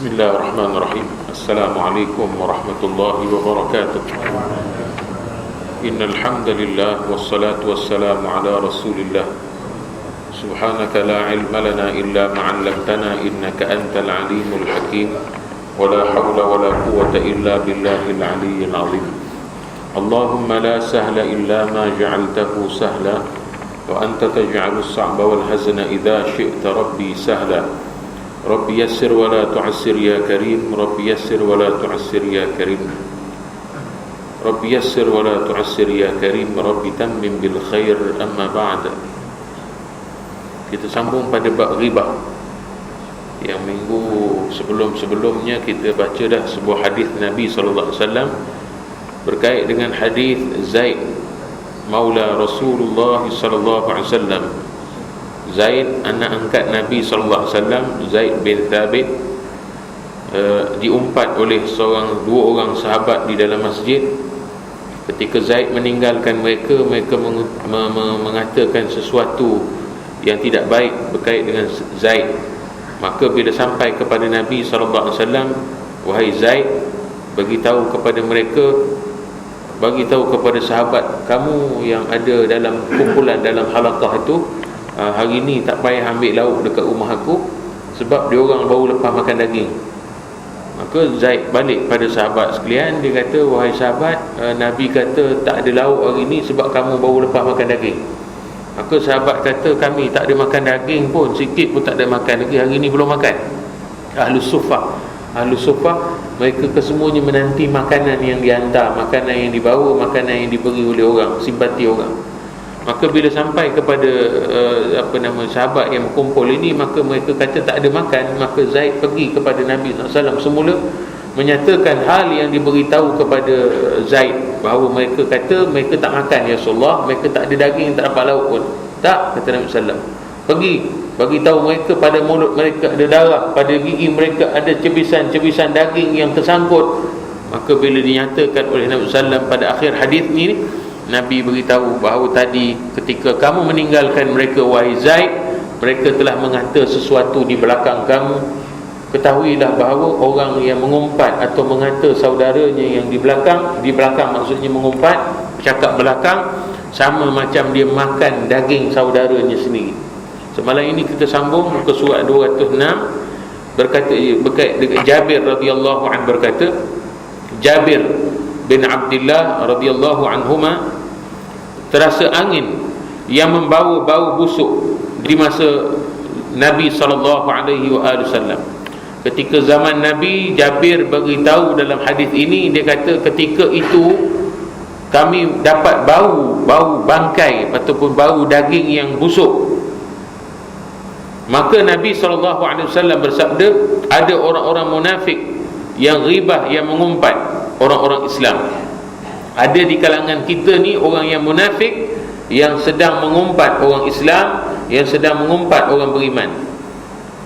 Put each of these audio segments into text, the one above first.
Bismillahirrahmanirrahim. Assalamualaikum warahmatullahi wabarakatuh. Innal hamdalillah wassalatu wassalamu ala Rasulillah. Subhanaka la ilma lana illa ma 'allamtana innaka antal alimul hakim. Wala haula wala quwwata illa billahil aliyyil azim. Allahumma la sahla illa ma ja'altahu sahla wa anta taj'alus sa'ba wal hazna idza syi'ta rabbi sahla. Rabbi yassir wa la tu'assir ya karim. Rabbi yassir wa la tu'assir ya karim. Rabbi yassir wa la tu'assir ya karim. Rabbi tammim bil khair. Amma ba'da. Kita sambung pada bab ghibah. Yang minggu sebelum-sebelumnya kita baca dah sebuah hadis Nabi sallallahu alaihi wasallam berkait dengan hadis Zaid maula Rasulullah sallallahu alaihi wasallam. Zaid anak angkat Nabi sallallahu alaihi wasallam, Zaid bin Thabit, diumpat oleh dua orang sahabat di dalam masjid. Ketika Zaid meninggalkan mereka mengatakan sesuatu yang tidak baik berkait dengan Zaid. Maka bila sampai kepada Nabi sallallahu alaihi wasallam, wahai Zaid, beritahu kepada mereka, beritahu kepada sahabat kamu yang ada dalam kumpulan dalam halaqah itu, hari ni tak payah ambil lauk dekat rumah aku sebab dia orang baru lepas makan daging. Maka Zaid balik pada sahabat sekalian, dia kata, wahai sahabat, Nabi kata tak ada lauk hari ni sebab kamu baru lepas makan daging. Maka sahabat kata, kami tak ada makan daging pun, sikit pun tak ada makan lagi, hari ni belum makan. Ahlus Suffah mereka kesemuanya menanti makanan yang dihantar, makanan yang dibawa, makanan yang diberi oleh orang, simpati orang. Maka bila sampai kepada sahabat yang berkumpul ini, maka mereka kata tak ada makan. Maka Zaid pergi kepada Nabi SAW semula, menyatakan hal yang diberitahu kepada Zaid, bahawa mereka kata mereka tak makan ya Rasulullah, mereka tak ada daging, tak dapat lauk pun. Tak, kata Nabi SAW, pergi bagi tahu mereka pada mulut mereka ada darah, pada gigi mereka ada cebisan-cebisan daging yang tersangkut. Maka bila dinyatakan oleh Nabi SAW pada akhir hadis ni, Nabi beritahu bahawa tadi ketika kamu meninggalkan mereka, wahai Zaid, mereka telah menghantar sesuatu di belakang kamu. Ketahuilah bahawa orang yang mengumpat atau menghantar saudaranya yang di belakang maksudnya mengumpat, cakap belakang, sama macam dia makan daging saudaranya sendiri. Semalam ini kita sambung muka surat 206, berkait dengan Jabir radhiyallahu anhu, berkata Jabir bin Abdullah radhiyallahu anhuma, terasa angin yang membawa bau busuk di masa Nabi sallallahu alaihi wasallam. Ketika zaman Nabi, Jabir beritahu dalam hadis ini, dia kata ketika itu kami dapat bau bangkai ataupun bau daging yang busuk. Maka Nabi sallallahu alaihi wasallam bersabda, ada orang-orang munafik yang ghibah, yang mengumpat orang-orang Islam. Ada di kalangan kita ni orang yang munafik, yang sedang mengumpat orang Islam, yang sedang mengumpat orang beriman.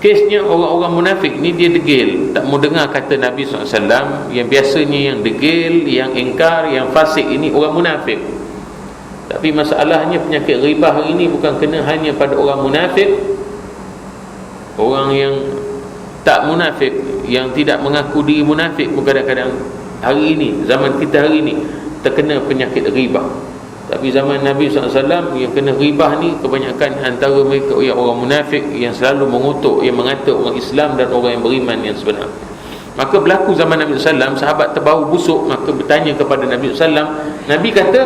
Kesnya orang-orang munafik ni dia degil, tak mau dengar kata Nabi SAW. Yang biasanya yang degil, yang ingkar, yang fasik ini orang munafik. Tapi masalahnya penyakit ghibah hari ini bukan kena hanya pada orang munafik. Orang yang tak munafik, yang tidak mengaku diri munafik pun kadang-kadang hari ini, zaman kita hari ini, terkena penyakit ghibah. Tapi zaman Nabi SAW yang kena ghibah ni kebanyakan antara mereka yang orang munafik, yang selalu mengutuk, yang mengata orang Islam dan orang yang beriman yang sebenar. Maka berlaku zaman Nabi SAW, sahabat terbau busuk, maka bertanya kepada Nabi SAW. Nabi kata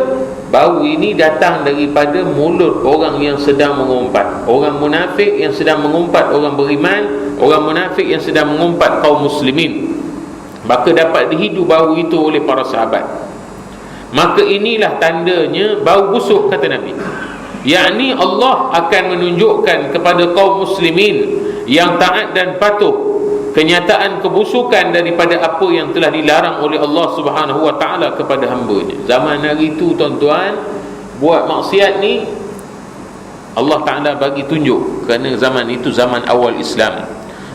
bau ini datang daripada mulut orang yang sedang mengumpat, orang munafik yang sedang mengumpat orang beriman, orang munafik yang sedang mengumpat kaum muslimin. Maka dapat dihidu bau itu oleh para sahabat. Maka inilah tandanya bau busuk, kata Nabi, yakni Allah akan menunjukkan kepada kaum muslimin yang taat dan patuh kenyataan kebusukan daripada apa yang telah dilarang oleh Allah Subhanahu wa taala kepada hamba-Nya. Zaman hari itu tuan-tuan, buat maksiat ni Allah Taala bagi tunjuk, kerana zaman itu zaman awal Islam.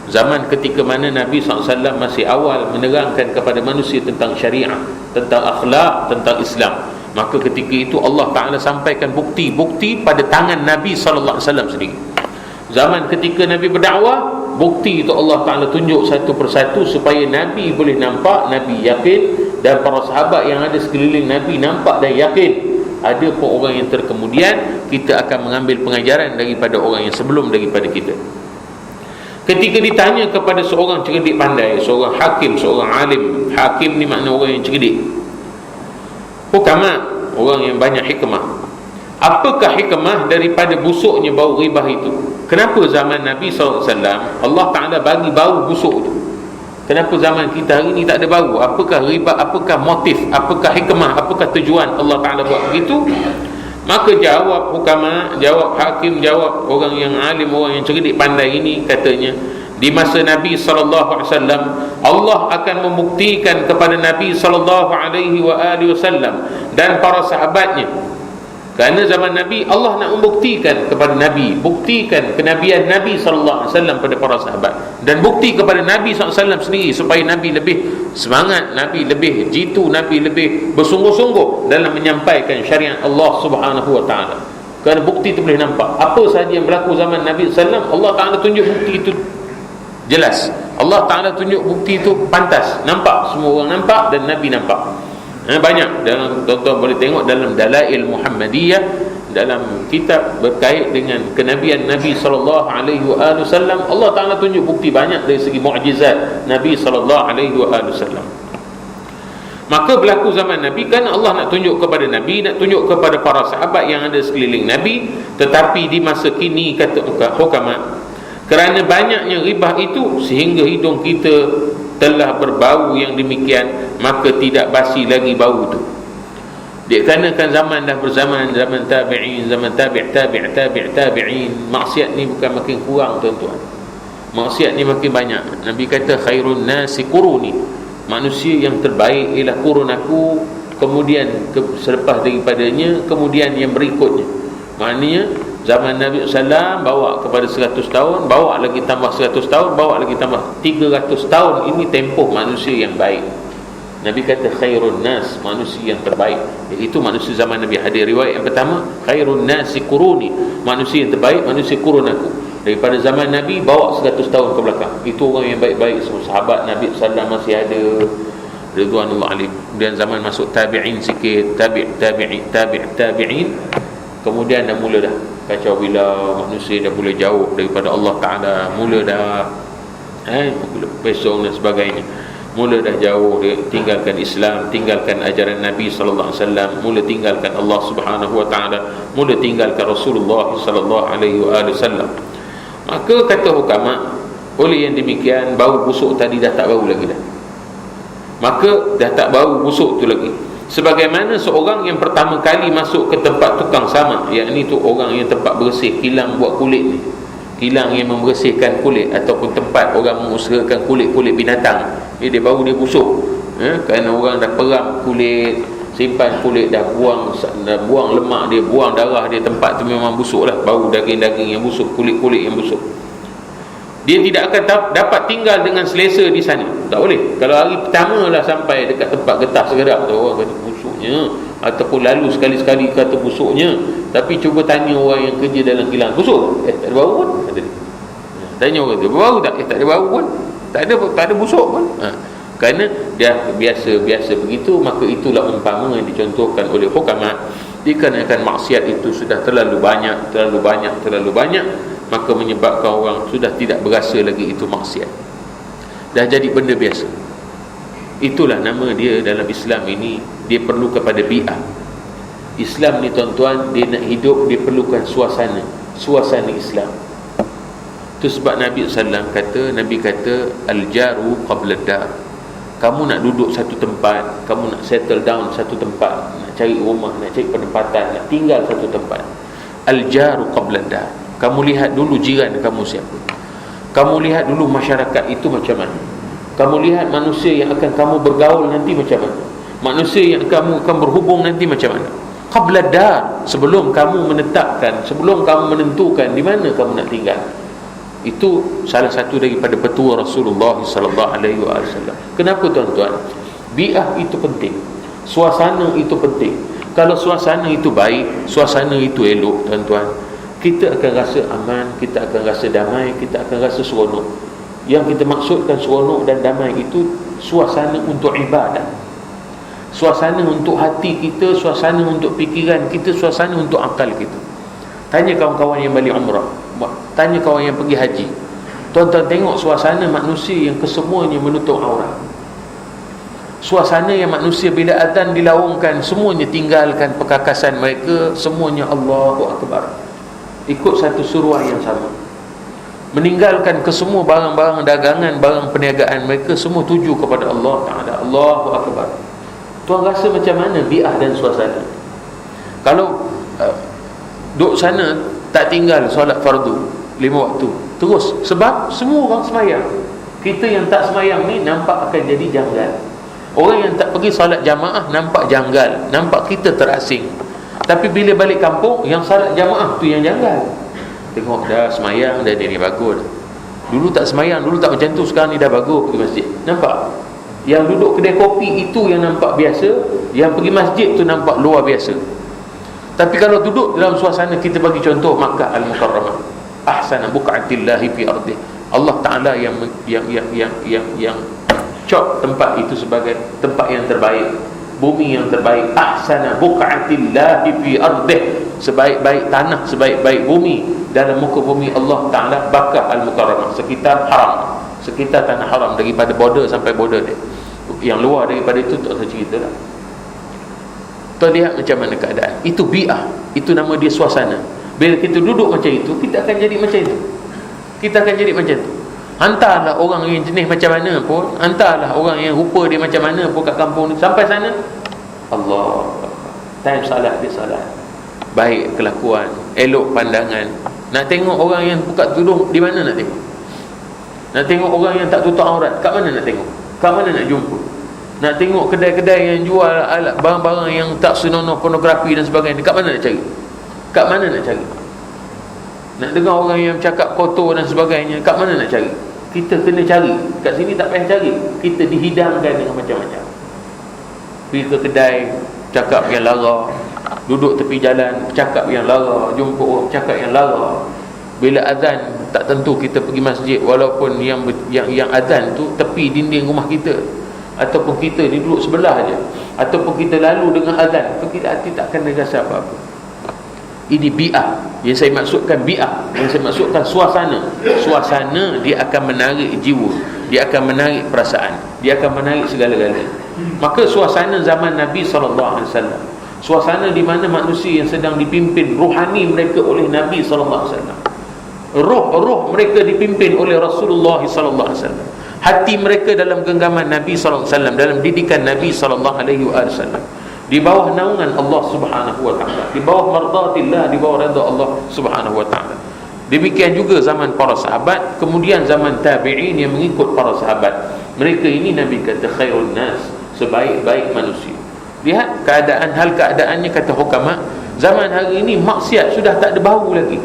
Zaman ketika mana Nabi SAW masih awal menerangkan kepada manusia tentang syariah, tentang akhlak, tentang Islam. Maka ketika itu Allah Ta'ala sampaikan bukti-bukti pada tangan Nabi SAW sendiri. Zaman ketika Nabi berdakwah, bukti itu Allah Ta'ala tunjuk satu persatu supaya Nabi boleh nampak, Nabi yakin, dan para sahabat yang ada sekeliling Nabi nampak dan yakin. Ada pun orang yang terkemudian, kita akan mengambil pengajaran daripada orang yang sebelum daripada kita. Ketika ditanya kepada seorang cerdik pandai, seorang hakim, seorang alim. Hakim ni makna orang yang cerdik, hukama, orang yang banyak hikmah. Apakah hikmah daripada busuknya bau ribah itu? Kenapa zaman Nabi SAW Allah Ta'ala bagi bau busuk itu? Kenapa zaman kita hari ini tak ada bau? Apakah ribah, apakah motif, apakah hikmah, apakah tujuan Allah Ta'ala buat begitu? Maka jawab hukama, jawab hakim, jawab orang yang alim, orang yang cerdik pandai ini, katanya di masa Nabi SAW Allah akan membuktikan kepada Nabi SAW dan para sahabatnya. Kerana zaman Nabi, Allah nak membuktikan kepada Nabi, buktikan kenabian Nabi SAW pada para sahabat, dan bukti kepada Nabi SAW sendiri, supaya Nabi lebih semangat, Nabi lebih jitu, Nabi lebih bersungguh-sungguh dalam menyampaikan syariat Allah Subhanahu Wa Ta'ala. Kerana bukti itu boleh nampak. Apa sahaja yang berlaku zaman Nabi SAW, Allah Ta'ala tunjuk bukti itu jelas. Allah Ta'ala tunjuk bukti itu pantas, nampak, semua orang nampak dan Nabi nampak. Banyak dalam, tuan-tuan boleh tengok dalam Dalail Muhammadiyah, dalam kitab berkait dengan kenabian Nabi SAW, Allah Ta'ala tunjuk bukti banyak dari segi mukjizat Nabi SAW. Maka berlaku zaman Nabi, kan Allah nak tunjuk kepada Nabi, nak tunjuk kepada para sahabat yang ada sekeliling Nabi. Tetapi di masa kini, kata hukama, kerana banyaknya ribah itu sehingga hidung kita telah berbau yang demikian, maka tidak basi lagi bau itu. Dikarenakan zaman dah berzaman, zaman tabi'in, zaman tabi'in, maksiat ni bukan makin kurang, tuan-tuan. Maksiat ni makin banyak. Nabi kata khairun nasi quruni, manusia yang terbaik ialah kurun aku, kemudian selepas daripadanya, kemudian yang berikutnya. Maknanya zaman Nabi SAW bawa kepada 100 tahun, bawa lagi tambah 100 tahun, bawa lagi tambah 300 tahun. Ini tempoh manusia yang baik. Nabi kata khairun nas, manusia yang terbaik, iaitu manusia zaman Nabi. Hadis riwayat yang pertama, khairun nasi quruni, manusia yang terbaik, manusia kurun aku. Daripada zaman Nabi bawa 100 tahun ke belakang, itu orang yang baik-baik semua. Sahabat Nabi SAW masih ada, ridwanullah alaihim. Kemudian zaman masuk tabi'in sikit, tabi'in, kemudian dah mula dah kacau bila manusia dah mula jauh daripada Allah Ta'ala, mula dah besok dan sebagainya, mula dah jauh, dia tinggalkan Islam, tinggalkan ajaran Nabi SAW, mula tinggalkan Allah Subhanahu Wa Ta'ala, mula tinggalkan Rasulullah SAW. Maka kata hukama, oleh yang demikian bau busuk tadi dah tak bau lagi dah. Maka dah tak bau busuk tu lagi. Sebagaimana seorang yang pertama kali masuk ke tempat tukang samak, yakni tu orang yang tempat bersih kilang buat kulit ni, kilang yang membersihkan kulit, ataupun tempat orang mengusahakan kulit-kulit binatang, dia bau dia busuk, kerana orang dah peram kulit, simpan kulit, dah buang lemak dia, buang darah dia, tempat tu memang busuk lah, bau daging-daging yang busuk, kulit-kulit yang busuk. Dia tidak akan dapat tinggal dengan selesa di sana. Tak boleh. Kalau hari pertama lah sampai dekat tempat getah segedap tu, orang kata busuknya, ataupun lalu sekali-sekali kata busuknya. Tapi cuba tanya orang yang kerja dalam kilang, busuk? Tak ada bau pun, kata dia. Tanya orang tu, bau tak? Tak ada bau pun, tak ada busuk pun. Kerana dia biasa begitu. Maka itulah umpama yang dicontohkan oleh hukama. Dikarenakan maksiat itu sudah terlalu banyak, maka menyebabkan orang sudah tidak berasa lagi itu maksiat, dah jadi benda biasa. Itulah nama dia dalam Islam ini. Dia perlu kepada bi'ah. Islam ni tuan-tuan, dia nak hidup, dia perlukan suasana Islam. Itu sebab Nabi SAW kata, Nabi kata al-jaru qabla dar. Kamu nak duduk satu tempat, kamu nak settle down satu tempat, nak cari rumah, nak cari penempatan, nak tinggal satu tempat, al-jaru qabla dar. Kamu lihat dulu jiran kamu siapa. Kamu lihat dulu masyarakat itu macam mana. Kamu lihat manusia yang akan kamu bergaul nanti macam mana. Manusia yang kamu akan berhubung nanti macam mana. Qabla dar, sebelum kamu menetapkan, sebelum kamu menentukan di mana kamu nak tinggal. Itu salah satu daripada petua Rasulullah SAW. Kenapa tuan-tuan? Bi'ah itu penting, suasana itu penting. Kalau suasana itu baik, suasana itu elok, tuan-tuan, kita akan rasa aman, kita akan rasa damai, kita akan rasa seronok. Yang kita maksudkan seronok dan damai itu suasana untuk ibadah, suasana untuk hati kita, suasana untuk fikiran kita, suasana untuk akal kita. Tanya kawan-kawan yang balik umrah, tanya kawan yang pergi haji. Tuan-tuan tengok suasana manusia yang kesemuanya menutup aurat. Suasana yang manusia bila azan dilaungkan, semuanya tinggalkan perkakasan mereka, semuanya Allahu Akbar, ikut satu suruhan yang sama. Meninggalkan kesemua barang-barang dagangan, barang perniagaan mereka, semua tuju kepada Allah Ta'ala. Allahu Akbar. Tuan rasa macam mana bi'ah dan suasana? Kalau duduk sana tak tinggal solat fardu 5 waktu terus, sebab semua orang semayang. Kita yang tak semayang ni nampak akan jadi janggal. Orang yang tak pergi solat jamaah nampak janggal, nampak kita terasing. Tapi bila balik kampung, yang solat jamaah tu yang janggal. Tengok dah semayang dah, dia ni bagus. Dulu tak semayang, dulu tak macam tu, sekarang ni dah bagus pergi masjid. Nampak? Yang duduk kedai kopi itu yang nampak biasa, yang pergi masjid tu nampak luar biasa. Tapi kalau duduk dalam suasana, kita bagi contoh Makkah Al-Mukarramah, ahsana buq'atillahi fi ardih. Allah Ta'ala yang cop tempat itu sebagai tempat yang terbaik, bumi yang terbaik. Ahsana buq'atillahi fi ardih, sebaik-baik tanah, sebaik-baik bumi dalam muka bumi Allah Ta'ala. Makkah Al-Mukarramah, sekitar haram, sekitar tanah haram, daripada border sampai border dia. Yang luar daripada itu tak usah cerita lah. Tuan lihat macam mana keadaan. Itu bi'ah, itu nama dia suasana. Bila kita duduk macam itu, kita akan jadi macam itu. Kita akan jadi macam itu. Hantarlah orang yang jenis macam mana pun, hantarlah orang yang rupa dia macam mana pun kat kampung ni, sampai sana Allah, time salat dia salat, baik kelakuan, elok pandangan. Nak tengok orang yang buka tudung, di mana nak tengok? Nak tengok orang yang tak tutup aurat, kat mana nak tengok? Kat mana nak jumpa? Nak tengok kedai-kedai yang jual alat barang-barang yang tak senonoh, pornografi dan sebagainya, kat mana nak cari? Kat mana nak cari? Nak dengar orang yang cakap kotor dan sebagainya, kat mana nak cari? Kita kena cari. Kat sini tak payah cari, kita dihidangkan dengan macam-macam. Pergi ke kedai, cakap yang lara. Duduk tepi jalan, cakap yang lara. Jumpa orang, cakap yang lara. Bila azan, tak tentu kita pergi masjid, walaupun yang azan tu tepi dinding rumah kita, ataupun kita ni duduk sebelah aja, ataupun kita lalu dengan azan, kita hati tak akan rasa apa-apa. Ini bi'ah. Yang saya maksudkan bi'ah, yang saya maksudkan suasana. Suasana dia akan menarik jiwa, dia akan menarik perasaan, dia akan menarik segala-galanya. Maka suasana zaman Nabi SAW, suasana di mana manusia yang sedang dipimpin rohani mereka oleh Nabi SAW, roh mereka dipimpin oleh Rasulullah SAW, hati mereka dalam genggaman Nabi SAW, dalam didikan Nabi SAW, di bawah naungan Allah Subhanahu wa ta'ala, di bawah mardatillah, di bawah redha Allah Subhanahu wa ta'ala. Demikian juga zaman para sahabat, kemudian zaman tabi'in yang mengikut para sahabat. Mereka ini Nabi kata khairun nas, sebaik-baik manusia. Lihat keadaan, hal keadaannya, kata hukama, zaman hari ini maksiat sudah tak ada bau lagi.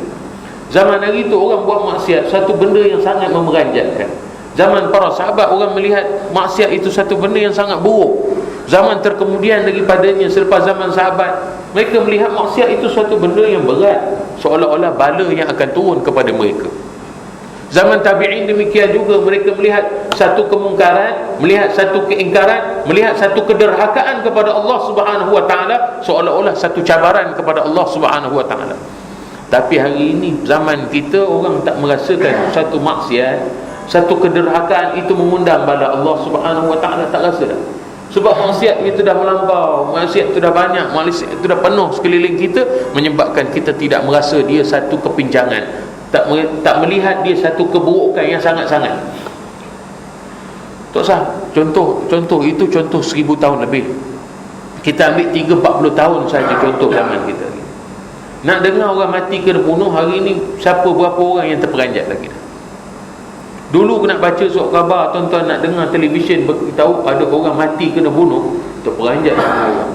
Zaman hari itu orang buat maksiat satu benda yang sangat memeranjatkan. Zaman para sahabat orang melihat maksiat itu satu benda yang sangat buruk. Zaman terkemudian daripadanya, selepas zaman sahabat, mereka melihat maksiat itu satu benda yang berat, seolah-olah bala yang akan turun kepada mereka. Zaman tabi'in demikian juga, mereka melihat satu kemungkaran, melihat satu keingkaran, melihat satu kederhakaan kepada Allah Subhanahu wa ta'ala, seolah-olah satu cabaran kepada Allah Subhanahu wa ta'ala. Tapi hari ini zaman kita, orang tak merasakan satu maksiat, satu kederhakaan itu mengundang bala Allah Subhanahu wa ta'ala, tak rasa dah. Sebab maksiat itu dah melampau, maksiat itu dah banyak, maksiat itu dah penuh sekeliling kita, menyebabkan kita tidak merasa dia satu kepincangan, tak melihat dia satu keburukan yang sangat-sangat. Tak sah. Contoh itu contoh 1000 tahun lebih. Kita ambil 30-40 tahun saja contoh zaman kita. Nak dengar orang mati kena bunuh, hari ini berapa orang yang terperanjat lagi dah. Dulu nak baca surat khabar, tuan-tuan nak dengar televisyen beritahu ada orang mati kena bunuh, terperanjat semua orang.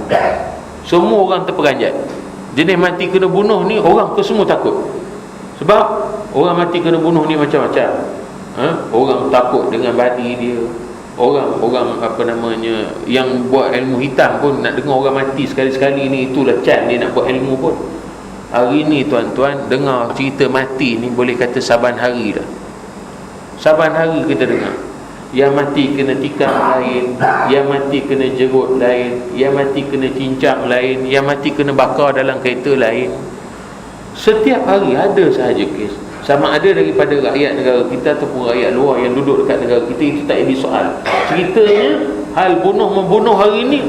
Semua orang terperanjat. Jenis mati kena bunuh ni orang ke semua takut. Sebab orang mati kena bunuh ni macam-macam. Orang takut dengan badi dia. Orang yang buat ilmu hitam pun nak dengar orang mati sekali-sekali ni, itulah can dia nak buat ilmu pun. Hari ni tuan-tuan dengar cerita mati ni boleh kata saban hari dah. Saban hari kita dengar, yang mati kena tikam lain, yang mati kena jerut lain, yang mati kena cincang lain, yang mati kena bakar dalam kereta lain. Setiap hari ada sahaja kes. Sama ada daripada rakyat negara kita ataupun rakyat luar yang duduk dekat negara kita, itu tak jadi soal. Ceritanya hal bunuh-membunuh hari ini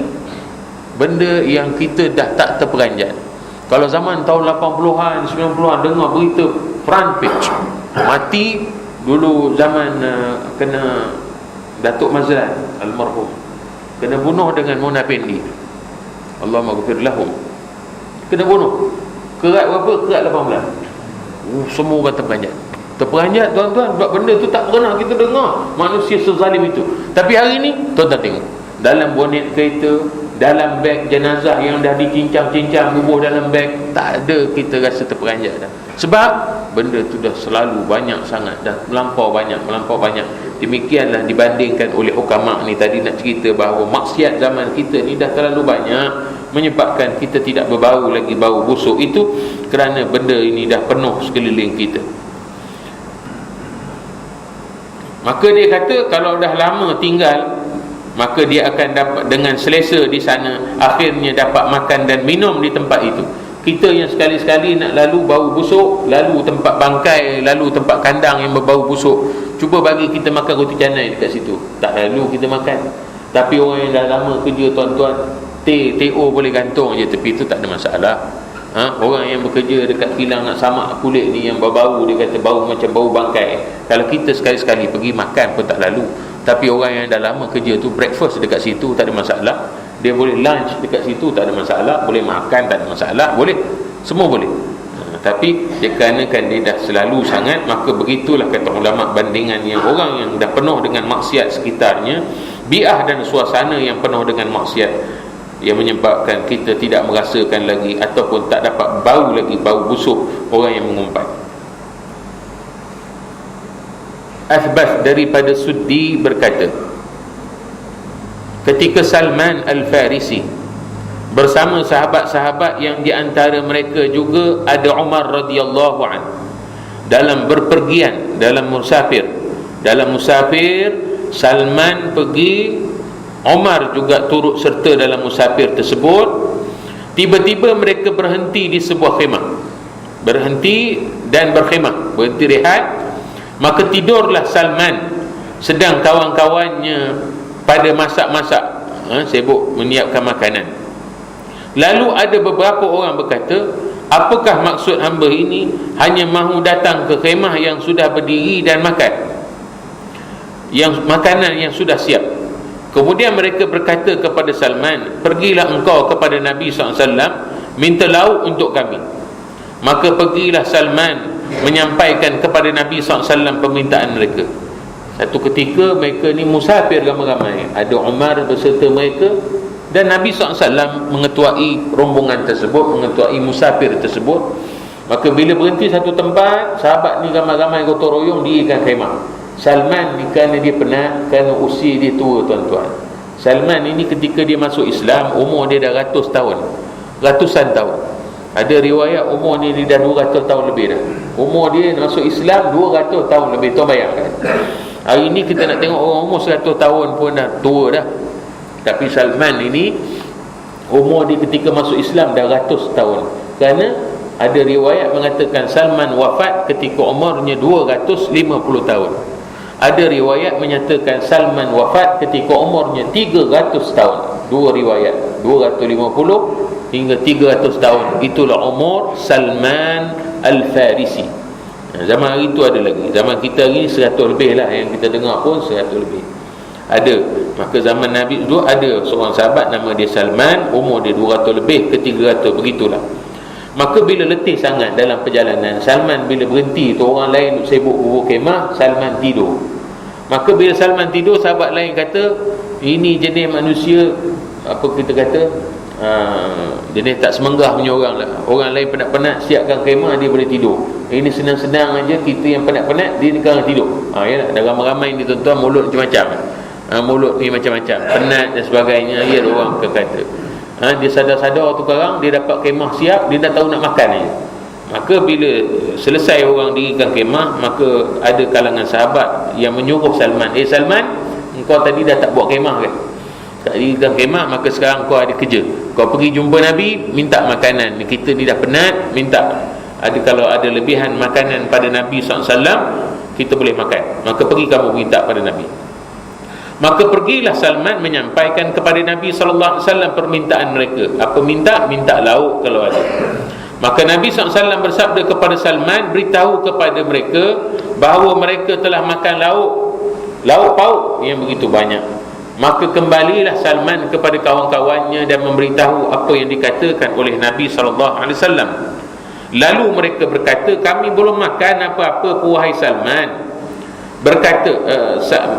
benda yang kita dah tak terperanjat. Kalau zaman tahun 80-an, 90-an dengar berita front page, mati dulu zaman kena Datuk Mazlan almarhum, kena bunuh dengan Mona Pendi, Allahumma ghfir lahum, kena bunuh. Kerat berapa? Kerat 18. Semua orang terperanjat tuan-tuan, sebab benda tu tak pernah kita dengar manusia sezalim itu. Tapi hari ni tuan-tuan tengok, dalam bonet kereta, dalam beg jenazah yang dah dicincang-cincang bubuh dalam beg, tak ada kita rasa terperanjat dah. Sebab benda tu dah selalu banyak sangat, dah melampau banyak. Demikianlah dibandingkan oleh hukama ni tadi nak cerita bahawa maksiat zaman kita ni dah terlalu banyak, menyebabkan kita tidak berbau lagi bau busuk. Itu kerana benda ini dah penuh sekeliling kita. Maka dia kata kalau dah lama tinggal, maka dia akan dapat dengan selesa di sana, akhirnya dapat makan dan minum di tempat itu. Kita yang sekali-sekali nak lalu bau busuk, lalu tempat bangkai, lalu tempat kandang yang berbau busuk, cuba bagi kita makan roti canai dekat situ, tak lalu kita makan. Tapi orang yang dah lama kerja tuan-tuan, TO boleh gantung je tepi tu, tak ada masalah. Orang yang bekerja dekat kilang nak samak kulit ni yang berbau, dia kata bau macam bau bangkai, kalau kita sekali-sekali pergi makan pun tak lalu. Tapi orang yang dah lama kerja tu, breakfast dekat situ tak ada masalah, dia boleh lunch dekat situ tak ada masalah, boleh makan tak ada masalah, boleh, semua boleh. Tapi dia kerana dia dah selalu sangat, maka begitulah kata ulama bandingan yang orang yang dah penuh dengan maksiat sekitarnya, bi'ah dan suasana yang penuh dengan maksiat, yang menyebabkan kita tidak merasakan lagi ataupun tak dapat bau lagi bau busuk orang yang mengumpat. Athbas daripada Suddi berkata, ketika Salman Al-Farisi bersama sahabat-sahabat yang di antara mereka juga ada Umar radhiyallahu an, dalam berpergian, dalam musafir Salman pergi, Umar juga turut serta dalam musafir tersebut. Tiba-tiba mereka berhenti di sebuah khemah, berhenti rehat. Maka tidurlah Salman, sedang kawan-kawannya pada masak-masak, sibuk menyiapkan makanan. Lalu ada beberapa orang berkata, apakah maksud hamba ini hanya mahu datang ke khemah yang sudah berdiri dan makan, yang makanan yang sudah siap? Kemudian mereka berkata kepada Salman, pergilah engkau kepada Nabi SAW, minta lauk untuk kami. Maka pergilah Salman menyampaikan kepada Nabi SAW permintaan mereka. Satu ketika mereka ni musafir ramai-ramai, ada Umar beserta mereka, dan Nabi SAW mengetuai rombongan tersebut, mengetuai musafir tersebut. Maka bila berhenti satu tempat, sahabat ni ramai-ramai gotong royong dirikan khemah. Salman ni kerana dia penat, kerana usia dia tua tuan-tuan. Salman ini ketika dia masuk Islam, umur dia dah ratusan tahun. Ada riwayat umur ni dia dah 200 tahun lebih dah. Umur dia masuk Islam 200 tahun lebih. Tuan bayangkan, hari ni kita nak tengok orang umur 100 tahun pun dah tua dah. Tapi Salman ini umur dia ketika masuk Islam dah 100 tahun. Kerana ada riwayat mengatakan Salman wafat ketika umurnya 250 tahun. Ada riwayat menyatakan Salman wafat ketika umurnya 300 tahun. Dua riwayat, 250 hingga 300 tahun. Itulah umur Salman Al-Farisi. Zaman hari itu ada lagi. Zaman kita hari ni 100 lebih lah, yang kita dengar pun 100 lebih ada. Maka zaman Nabi dulu ada seorang sahabat nama dia Salman, umur dia 200 lebih ke 300, begitulah. Maka bila letih sangat dalam perjalanan, Salman bila berhenti tu, orang lain sibuk bubur kemah, Salman tidur. Maka bila Salman tidur, sahabat lain kata, ini jenis manusia, apa kita kata, jenis tak semenggah punya orang lah. Orang lain penat-penat siapkan kemah, dia boleh tidur. Ini senang-senang aja, kita yang penat-penat, dia ni sekarang tidur. Yalah, dah ramai-ramai ni tuan-tuan, mulut macam-macam. Mulut ni macam-macam, penat dan sebagainya. Ya, orang kata dia sadar-sadar tu sekarang, dia dapat kemah siap, dia dah tahu nak makan aja. Maka bila selesai orang dirikan kemah, maka ada kalangan sahabat yang menyuruh Salman, Salman, engkau tadi dah tak buat kemah kan? Tak dirikan kemah, maka sekarang kau ada kerja. Kau pergi jumpa Nabi, minta makanan. Kita ni dah penat, minta. Kalau ada lebihan makanan pada Nabi SAW, kita boleh makan. Maka pergi kamu minta pada Nabi. Maka pergilah Salman menyampaikan kepada Nabi SAW permintaan mereka. Apa minta? Minta lauk kalau ada. Maka Nabi SAW bersabda kepada Salman, beritahu kepada mereka bahawa mereka telah makan lauk pauk yang begitu banyak. Maka kembalilah Salman kepada kawan-kawannya dan memberitahu apa yang dikatakan oleh Nabi SAW. Lalu mereka berkata, kami belum makan apa-apa, wahai Salman.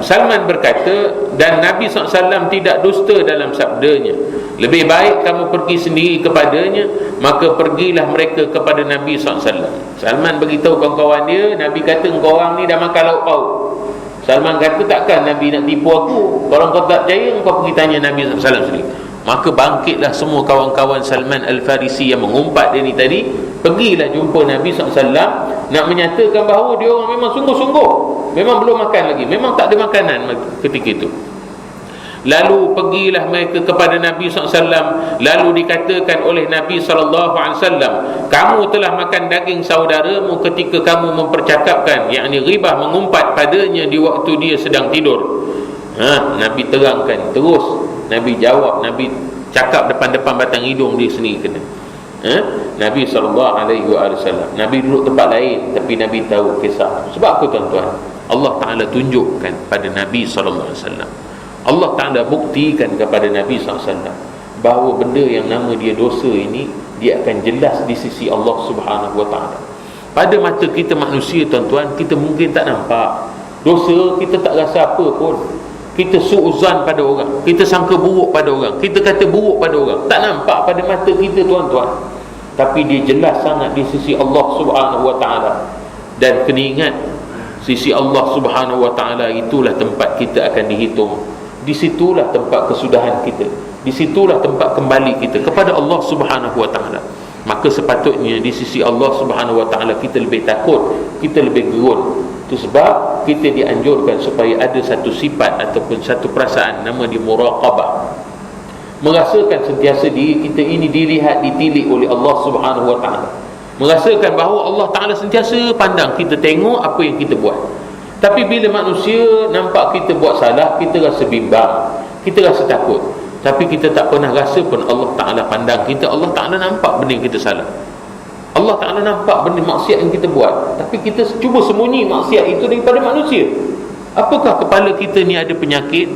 Salman berkata, dan Nabi SAW tidak dusta dalam sabdanya, lebih baik kamu pergi sendiri kepadanya. Maka pergilah mereka kepada Nabi SAW. Salman beritahu kawan-kawan dia, Nabi kata engkau orang ni dah makan lauk pauk. Salman kata, takkan Nabi nak tipu aku? Kalau kau tak percaya, kau pergi tanya Nabi SAW sendiri. Maka bangkitlah semua kawan-kawan Salman Al-Farisi yang mengumpat dia ni tadi, pergilah jumpa Nabi SAW, nak menyatakan bahawa dia orang memang sungguh-sungguh, memang belum makan lagi, memang tak ada makanan ketika itu. Lalu pergilah mereka kepada Nabi SAW. Lalu dikatakan oleh Nabi SAW, kamu telah makan daging saudaramu ketika kamu mempercakapkan, yakni ghibah, mengumpat padanya di waktu dia sedang tidur. Nabi terangkan terus. Nabi jawab, Nabi cakap depan-depan batang hidung dia sendiri kena. Nabi SAW, Nabi duduk tempat lain, tapi Nabi tahu kisah. Sebab apa tuan-tuan? Allah Ta'ala tunjukkan pada Nabi SAW, Allah Ta'ala buktikan kepada Nabi SAW bahawa benda yang nama dia dosa ini, dia akan jelas di sisi Allah Subhanahu Wa Ta'ala. Pada mata kita manusia tuan-tuan, kita mungkin tak nampak dosa, kita tak rasa apa pun. Kita su'uzan pada orang, kita sangka buruk pada orang, kita kata buruk pada orang, tak nampak pada mata kita tuan-tuan, tapi dia jelas sangat di sisi Allah Subhanahu Wa Ta'ala. Dan kena ingat, sisi Allah Subhanahu Wa Ta'ala itulah tempat kita akan dihitung. Di situlah tempat kesudahan kita, di situlah tempat kembali kita kepada Allah Subhanahu Wa Ta'ala. Maka sepatutnya di sisi Allah Subhanahu Wa Ta'ala kita lebih takut, kita lebih gerun. Itu sebab kita dianjurkan supaya ada satu sifat ataupun satu perasaan, nama dia muraqabah. Merasakan sentiasa diri kita ini dilihat, ditilik oleh Allah Subhanahu Wa Ta'ala. Merasakan bahawa Allah Ta'ala sentiasa pandang kita, tengok apa yang kita buat. Tapi bila manusia nampak kita buat salah, kita rasa bimbang, kita rasa takut. Tapi kita tak pernah rasa pun Allah Ta'ala pandang kita. Allah Ta'ala nampak benda yang kita salah, Allah Ta'ala nampak benda maksiat yang kita buat, tapi kita cuba sembunyi maksiat itu daripada manusia. Apakah kepala kita ni ada penyakit,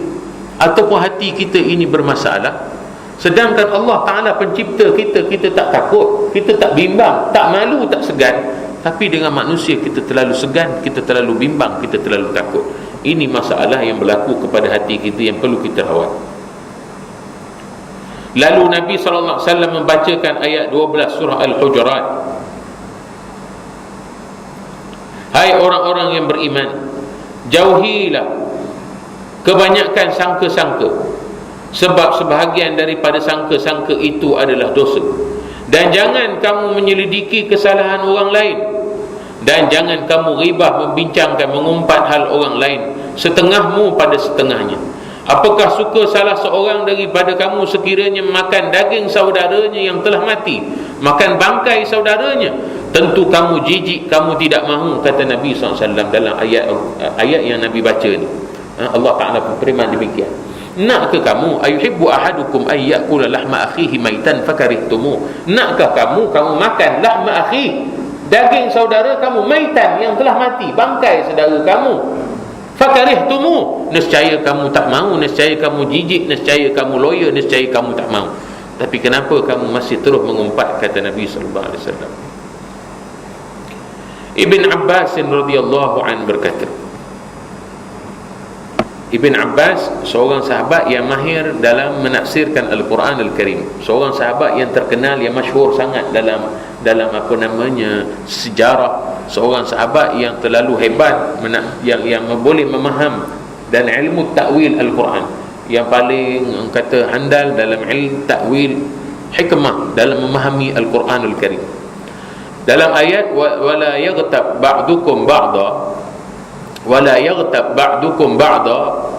ataupun hati kita ini bermasalah? Sedangkan Allah Ta'ala pencipta kita, kita tak takut, kita tak bimbang, tak malu, tak segan. Tapi dengan manusia kita terlalu segan, kita terlalu bimbang, kita terlalu takut. Ini masalah yang berlaku kepada hati kita yang perlu kita rawat. Lalu Nabi SAW membacakan ayat 12 surah Al-Hujurat. Hai orang-orang yang beriman, jauhilah kebanyakan sangka-sangka, sebab sebahagian daripada sangka-sangka itu adalah dosa. Dan jangan kamu menyelidiki kesalahan orang lain, dan jangan kamu ghibah, membincangkan, mengumpat hal orang lain, setengahmu pada setengahnya. Apakah suka salah seorang daripada kamu sekiranya makan daging saudaranya yang telah mati, makan bangkai saudaranya? Tentu kamu jijik, kamu tidak mahu, kata Nabi SAW dalam ayat yang Nabi baca ni. Allah Ta'ala berfirman demikian. Nakkah kamu, ayuhibbu ahadukum ay ya'kula lahma akhihi maitan fakarihtumu? Nakkah kamu makan lahma akhi, daging saudara kamu, maitan yang telah mati, bangkai saudara kamu, fakarihtumu? Nescaya kamu tak mahu, nescaya kamu jijik, nescaya kamu loya, nescaya kamu tak mahu. Tapi kenapa kamu masih terus mengumpat, kata Nabi SAW. Ibn Abbas radhiyallahu an berkata, Ibn Abbas seorang sahabat yang mahir dalam menafsirkan Al-Quran Al-Karim, seorang sahabat yang terkenal, yang masyhur sangat dalam sejarah, seorang sahabat yang terlalu hebat, yang boleh memaham dan ilmu takwil Al-Quran, yang paling kata handal dalam ilmu takwil, hikmah dalam memahami Al-Quran Al-Karim. Dalam ayat wala yaghtab ba'dukum ba'da, wala yaghtab ba'dukum ba'da,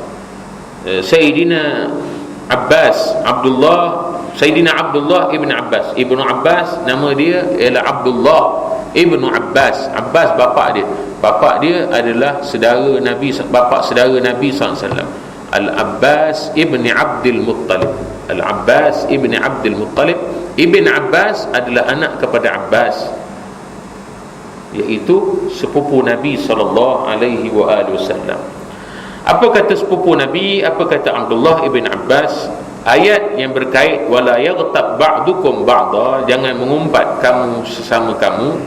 Sayyidina Sayyidina Abdullah ibn Abbas. Ibnu Abbas nama dia ialah Abdullah ibnu Abbas. Abbas bapa dia. Bapa dia adalah saudara Nabi, bapa saudara Nabi SAW, Al-Abbas ibn Abdul Muttalib. Al-Abbas ibn Abdul Muttalib. Ibn Abbas adalah anak kepada Abbas, iaitu sepupu Nabi SAW. Apa kata sepupu Nabi? Apa kata Abdullah ibn Abbas? Ayat yang berkait wala yaghtab ba'dukum ba'da, jangan mengumpat kamu sesama kamu,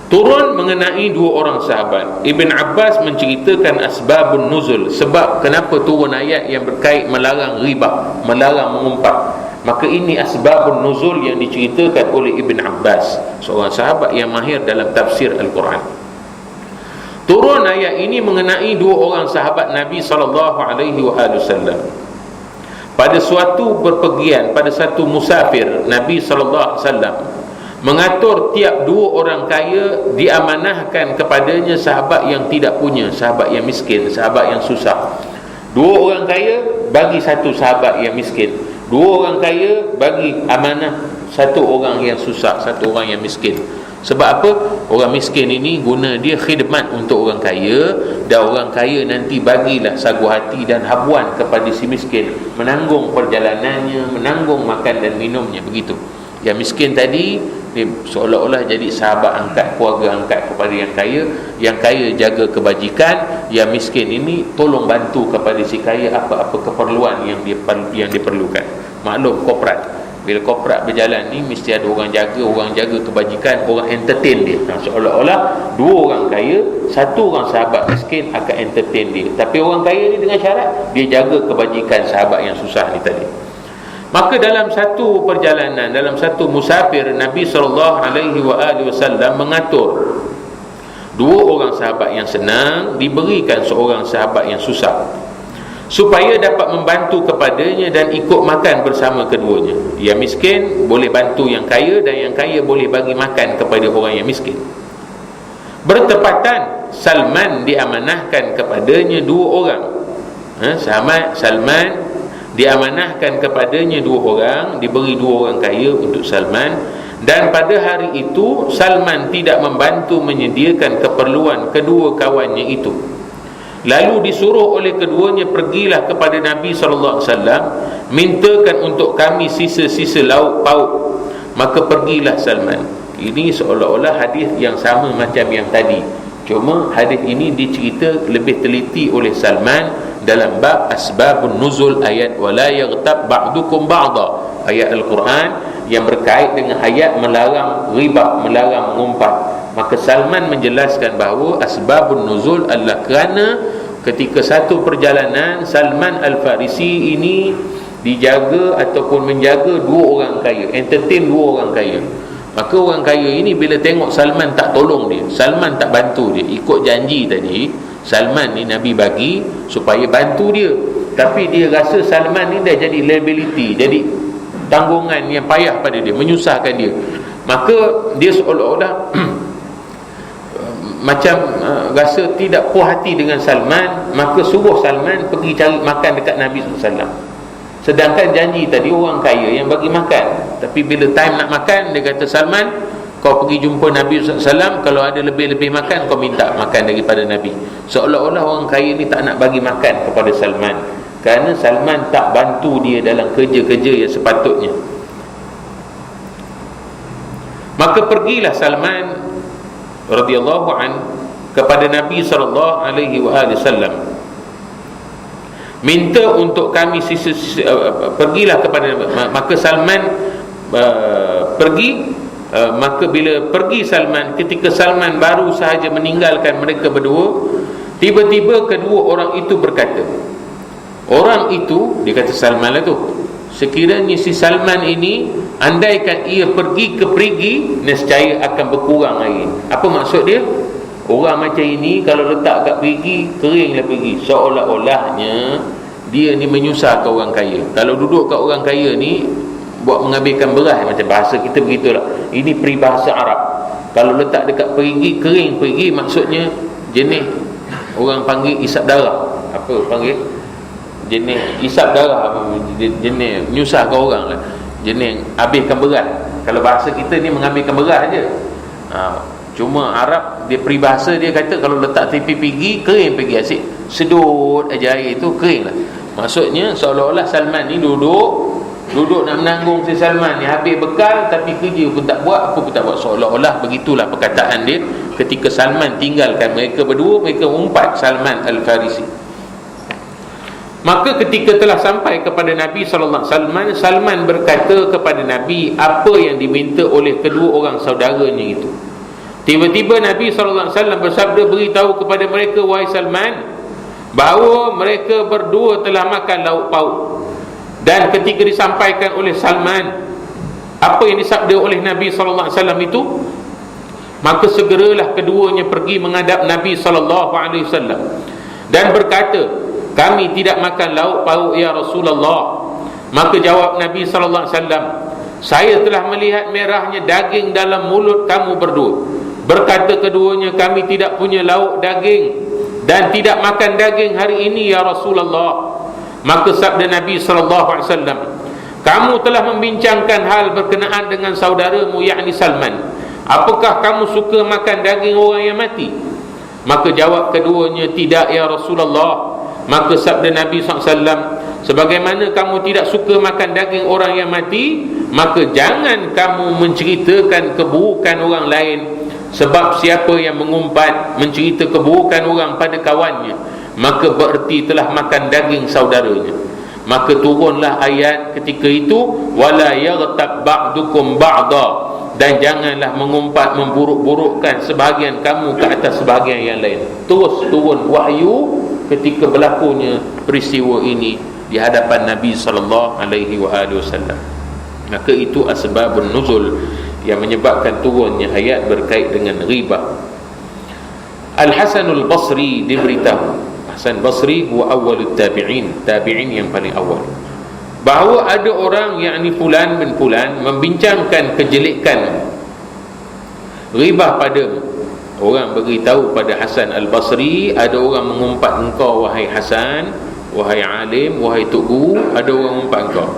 turun mengenai dua orang sahabat. Ibn Abbas menceritakan asbabun nuzul, sebab kenapa turun ayat yang berkait melarang riba, melarang mengumpat. Maka ini asbabun nuzul yang diceritakan oleh Ibn Abbas, seorang sahabat yang mahir dalam tafsir Al-Quran. Turun ayat ini mengenai dua orang sahabat Nabi SAW. Pada suatu berpergian, pada satu musafir, Nabi SAW mengatur tiap dua orang kaya diamanahkan kepadanya sahabat yang tidak punya, sahabat yang miskin, sahabat yang susah. Dua orang kaya bagi satu sahabat yang miskin, dua orang kaya bagi amanah satu orang yang susah, satu orang yang miskin. Sebab apa? Orang miskin ini guna dia khidmat untuk orang kaya, dan orang kaya nanti bagilah sagu hati dan habuan kepada si miskin, menanggung perjalanannya, menanggung makan dan minumnya. Begitu. Yang miskin tadi dia seolah-olah jadi sahabat angkat, keluarga angkat kepada yang kaya. Yang kaya jaga kebajikan, yang miskin ini tolong bantu kepada si kaya apa-apa keperluan yang diperlukan. Maklum korporat, bila korporat berjalan ni mesti ada orang jaga kebajikan, orang entertain dia. Seolah-olah dua orang kaya, satu orang sahabat miskin akan entertain dia. Tapi orang kaya ni dengan syarat dia jaga kebajikan sahabat yang susah ni tadi. Maka dalam satu perjalanan, dalam satu musafir, Nabi SAW mengatur dua orang sahabat yang senang diberikan seorang sahabat yang susah, supaya dapat membantu kepadanya dan ikut makan bersama keduanya. Yang miskin boleh bantu yang kaya, dan yang kaya boleh bagi makan kepada orang yang miskin. Bertepatan Salman diamanahkan kepadanya dua orang. Salman diamanahkan kepadanya dua orang, diberi dua orang kaya untuk Salman. Dan pada hari itu Salman tidak membantu menyediakan keperluan kedua kawannya itu. Lalu disuruh oleh keduanya, pergilah kepada Nabi SAW, mintakan untuk kami sisa-sisa lauk pauk. Maka pergilah Salman. Ini seolah-olah hadis yang sama macam yang tadi, cuma hadis ini dicerita lebih teliti oleh Salman dalam bab asbabun nuzul ayat wala yaghtab ba'dukum ba'da, ayat Al-Quran yang berkait dengan ayat melarang riba, melarang mengumpat. Maka Salman menjelaskan bahawa asbabun nuzul adalah kerana ketika satu perjalanan Salman Al-Farisi ini dijaga ataupun menjaga dua orang kaya, entertain dua orang kaya. Maka orang kaya ini bila tengok Salman tak tolong dia, Salman tak bantu dia, ikut janji tadi Salman ni Nabi bagi supaya bantu dia, tapi dia rasa Salman ni dah jadi liability, jadi tanggungan yang payah pada dia, menyusahkan dia. Maka dia seolah-olah macam rasa tidak puas hati dengan Salman. Maka suruh Salman pergi cari makan dekat Nabi SAW. Sedangkan janji tadi orang kaya yang bagi makan, tapi bila time nak makan, dia kata Salman, kau pergi jumpa Nabi SAW, kalau ada lebih-lebih makan kau minta makan daripada Nabi. Seolah-olah orang kaya ni tak nak bagi makan kepada Salman, kerana Salman tak bantu dia dalam kerja-kerja yang sepatutnya. Maka pergilah Salman radhiyallahu an kepada Nabi SAW, minta untuk kami pergilah kepada. Maka Salman pergi. Maka bila pergi Salman, ketika Salman baru sahaja meninggalkan mereka berdua, tiba-tiba kedua orang itu berkata, orang itu, dia kata Salman lah tu, sekiranya si Salman ini andaikan ia pergi ke perigi, nescaya akan berkurang air. Apa maksud dia? Orang macam ini kalau letak kat perigi, keringlah perigi. Seolah-olahnya dia ni menyusahkan orang kaya. Kalau duduk kat orang kaya ni buat mengambilkan beras, macam bahasa kita begitulah. Ini peribahasa Arab. Kalau letak dekat perigi, kering perigi, maksudnya jenis orang panggil isap darah. Apa panggil? Jenis isap darah, jenis nyusahkan orang lah, jenis habiskan beras. Kalau bahasa kita ni mengambilkan beras je. Cuma Arab dia peribahasa, dia kata kalau letak tepi pergi, kering pergi, asyik sedut aja air tu, kering lah. Maksudnya seolah-olah Salman ni duduk nak menanggung si Salman ni, habis bekal tapi kerja pun tak buat, apa pun tak buat. Seolah-olah begitulah perkataan dia ketika Salman tinggalkan mereka berdua, mereka umpat Salman Al-Farisi. Maka ketika telah sampai kepada Nabi sallallahu alaihi wasallam, Salman berkata kepada Nabi apa yang diminta oleh kedua orang saudaranya itu. Tiba-tiba Nabi sallallahu alaihi wasallam bersabda, beritahu kepada mereka, wahai Salman, bahawa mereka berdua telah makan lauk pauk. Dan ketika disampaikan oleh Salman apa yang disabda oleh Nabi sallallahu alaihi wasallam itu, maka segeralah keduanya pergi menghadap Nabi sallallahu alaihi wasallam dan berkata, kami tidak makan lauk pauk ya Rasulullah. Maka jawab Nabi sallallahu alaihi wasallam, saya telah melihat merahnya daging dalam mulut kamu berdua. Berkata keduanya, kami tidak punya lauk daging dan tidak makan daging hari ini ya Rasulullah. Maka sabda Nabi sallallahu alaihi wasallam, kamu telah membincangkan hal berkenaan dengan saudaramu yakni Salman. Apakah kamu suka makan daging orang yang mati? Maka jawab keduanya, tidak ya Rasulullah. Maka sabda Nabi SAW, sebagaimana kamu tidak suka makan daging orang yang mati, maka jangan kamu menceritakan keburukan orang lain. Sebab siapa yang mengumpat mencerita keburukan orang pada kawannya, maka bererti telah makan daging saudaranya. Maka turunlah ayat ketika itu, wala yaghtab ba'dukum ba'da, dan janganlah mengumpat memburuk-burukkan sebahagian kamu ke atas sebahagian yang lain. Terus turun wahyu ketika berlakunya peristiwa ini di hadapan Nabi sallallahu alaihi wasallam. Maka itu asbabun nuzul yang menyebabkan turunnya ayat berkait dengan ghibah. Al-Hasanul Basri diberitahu, Hasan Basri huwa awwalut tabi'in, tabi'in yang paling awal, bahawa ada orang yakni fulan bin fulan membincangkan kejelekan ghibah padamu. Orang beritahu pada Hasan Al-Basri, ada orang mengumpat engkau wahai Hasan, wahai alim, wahai tok guru, ada orang mengumpat engkau.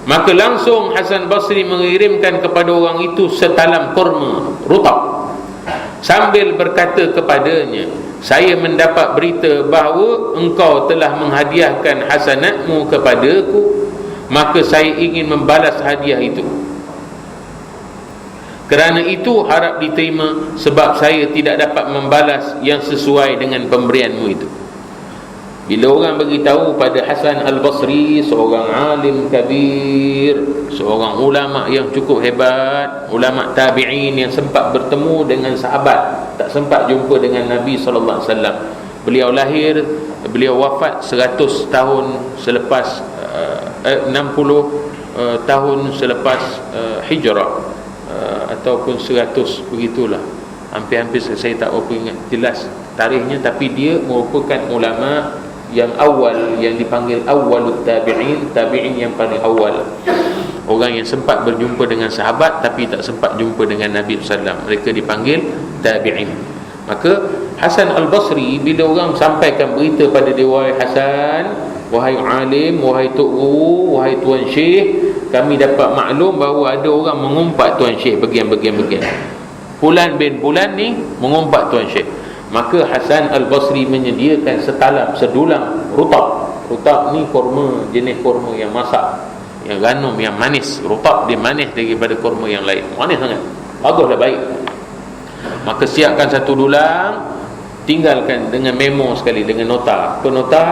Maka langsung Hasan Basri mengirimkan kepada orang itu setalam kurma rutab, sambil berkata kepadanya, saya mendapat berita bahawa engkau telah menghadiahkan hasanatmu kepadaku, maka saya ingin membalas hadiah itu. Kerana itu harap diterima, sebab saya tidak dapat membalas yang sesuai dengan pemberianmu itu. Bila orang beritahu pada Hasan Al-Basri, seorang alim kabir, seorang ulama yang cukup hebat, ulama tabi'in yang sempat bertemu dengan sahabat, tak sempat jumpa dengan Nabi sallallahu alaihi wasallam. Beliau wafat 100 tahun selepas 60 tahun selepas hijrah, ataupun 100 begitulah. Hampir-hampir saya tak berapa ingat jelas tarikhnya, tapi dia merupakan ulama yang awal, yang dipanggil awwalut tabi'in, tabi'in yang paling awal. Orang yang sempat berjumpa dengan sahabat tapi tak sempat jumpa dengan Nabi SAW, mereka dipanggil tabi'in. Maka Hasan Al-Basri, bila orang sampaikan berita pada dia, wahai Hasan, wahai alim, wahai tok guru, wahai tuan syekh, kami dapat maklum bahawa ada orang mengumpat tuan syekh bagian-bagian. Fulan bin fulan ni mengumpat tuan syekh. Maka Hasan Al-Basri menyediakan sedulang rutab. Rutab ni kurma, jenis kurma yang masak, yang gandum, yang manis. Rutab dia manis daripada kurma yang lain, manis sangat, baguslah, baik. Maka siapkan satu dulang, tinggalkan dengan memo sekali, dengan nota. Apa nota?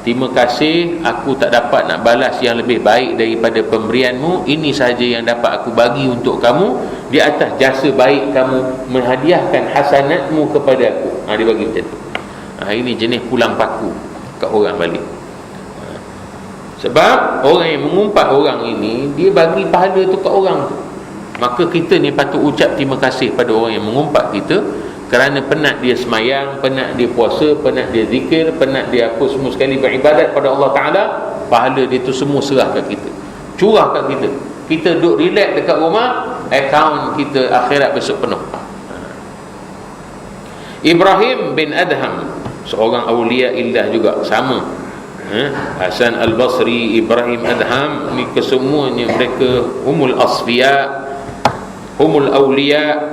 Terima kasih, aku tak dapat nak balas yang lebih baik daripada pemberianmu. Ini sahaja yang dapat aku bagi untuk kamu di atas jasa baik kamu menghadiahkan hasanatmu kepada aku. Dia bagi macam tu. Ini jenis pulang paku kat orang balik. Sebab orang yang mengumpat orang ini, dia bagi pahala tu kat orang tu. Maka kita ni patut ucap terima kasih pada orang yang mengumpat kita, kerana penat dia semayang, penat dia puasa, penat dia zikir, penat dia apa semua sekali beribadat pada Allah Ta'ala, pahala dia tu semua serah kat kita, curah kat kita. kita duduk relax dekat rumah, akaun kita akhirat besok penuh. Ibrahim bin Adham, seorang awliya illah juga, sama. Hasan al-Basri, Ibrahim Adham, ni kesemuanya mereka humul asfiya, humul awliya.